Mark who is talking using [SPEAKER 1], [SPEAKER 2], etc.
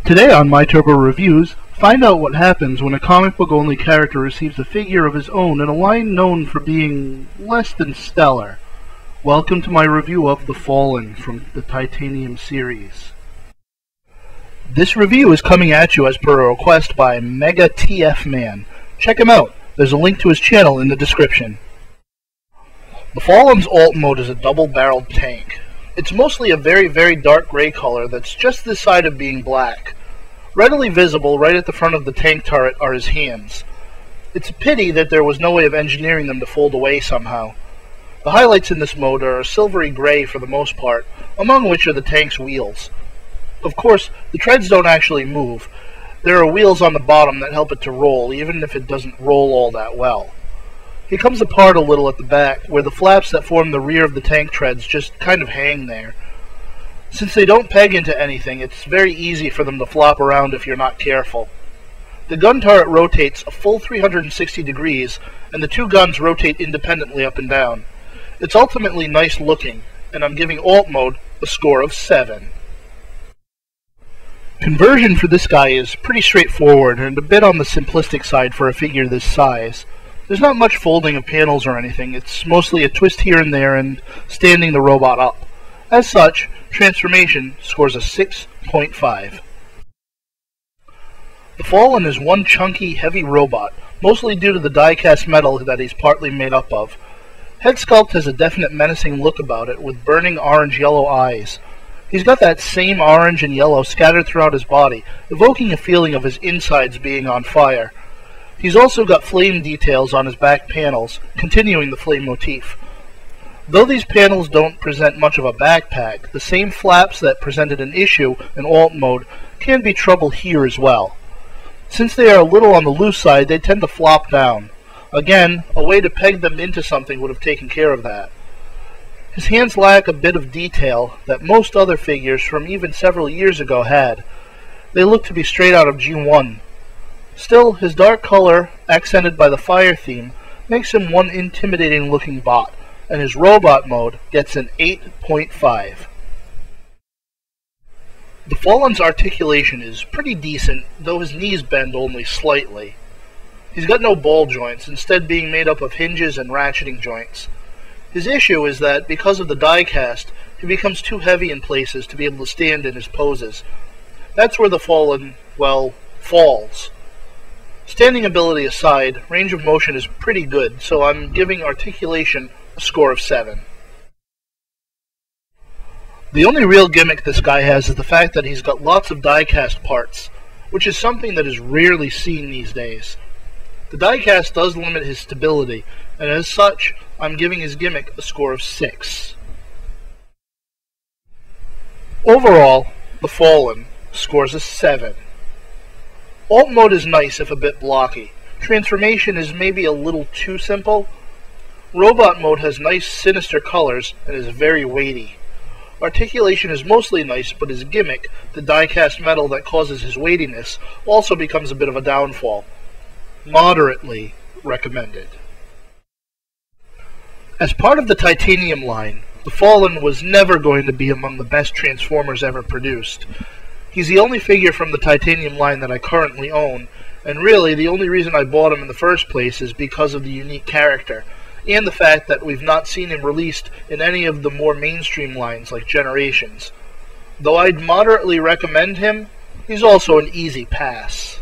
[SPEAKER 1] Today on My Turbo Reviews, find out what happens when a comic book only character receives a figure of his own in a line known for being less than stellar. Welcome to my review of The Fallen from the Titanium series. This review is coming at you as per a request by Mega TF Man. Check him out. There's a link to his channel in the description. The Fallen's alt mode is a double-barreled tank. It's mostly a very dark gray color that's just this side of being black. Readily visible right at the front of the tank turret are his hands. It's a pity that there was no way of engineering them to fold away somehow. The highlights in this mode are a silvery gray for the most part, among which are the tank's wheels. Of course, the treads don't actually move. There are wheels on the bottom that help it to roll, even if it doesn't roll all that well. He comes apart a little at the back, where the flaps that form the rear of the tank treads just kind of hang there. Since they don't peg into anything, it's very easy for them to flop around if you're not careful. The gun turret rotates a full 360 degrees, and the two guns rotate independently up and down. It's ultimately nice looking, and I'm giving alt mode a score of 7. Conversion for this guy is pretty straightforward and a bit on the simplistic side for a figure this size. There's not much folding of panels or anything. It's mostly a twist here and there and standing the robot up. As such, transformation scores a 6.5. The Fallen is one chunky, heavy robot, mostly due to the die-cast metal that he's partly made up of. Head sculpt has a definite menacing look about it, with burning orange-yellow eyes. He's got that same orange and yellow scattered throughout his body, evoking a feeling of his insides being on fire. He's also got flame details on his back panels, continuing the flame motif. Though these panels don't present much of a backpack, the same flaps that presented an issue in alt mode can be trouble here as well. Since they are a little on the loose side, they tend to flop down. Again, a way to peg them into something would have taken care of that. His hands lack a bit of detail that most other figures from even several years ago had. They look to be straight out of G1. Still, his dark color, accented by the fire theme, makes him one intimidating looking bot, and his robot mode gets an 8.5. The Fallen's articulation is pretty decent, though his knees bend only slightly. He's got no ball joints, instead being made up of hinges and ratcheting joints. His issue is that, because of the die cast, he becomes too heavy in places to be able to stand in his poses. That's where the Fallen, well, falls. Standing ability aside, range of motion is pretty good, so I'm giving articulation a score of 7. The only real gimmick this guy has is the fact that he's got lots of die-cast parts, which is something that is rarely seen these days. The die-cast does limit his stability, and as such, I'm giving his gimmick a score of 6. Overall, The Fallen scores a 7. Alt mode is nice if a bit blocky. Transformation is maybe a little too simple. Robot mode has nice sinister colors and is very weighty. Articulation is mostly nice, but his gimmick, the die-cast metal that causes his weightiness, also becomes a bit of a downfall. Moderately recommended. As part of the Titanium line, the Fallen was never going to be among the best Transformers ever produced. He's the only figure from the Titanium line that I currently own, and really the only reason I bought him in the first place is because of the unique character, and the fact that we've not seen him released in any of the more mainstream lines like Generations. Though I'd moderately recommend him, he's also an easy pass.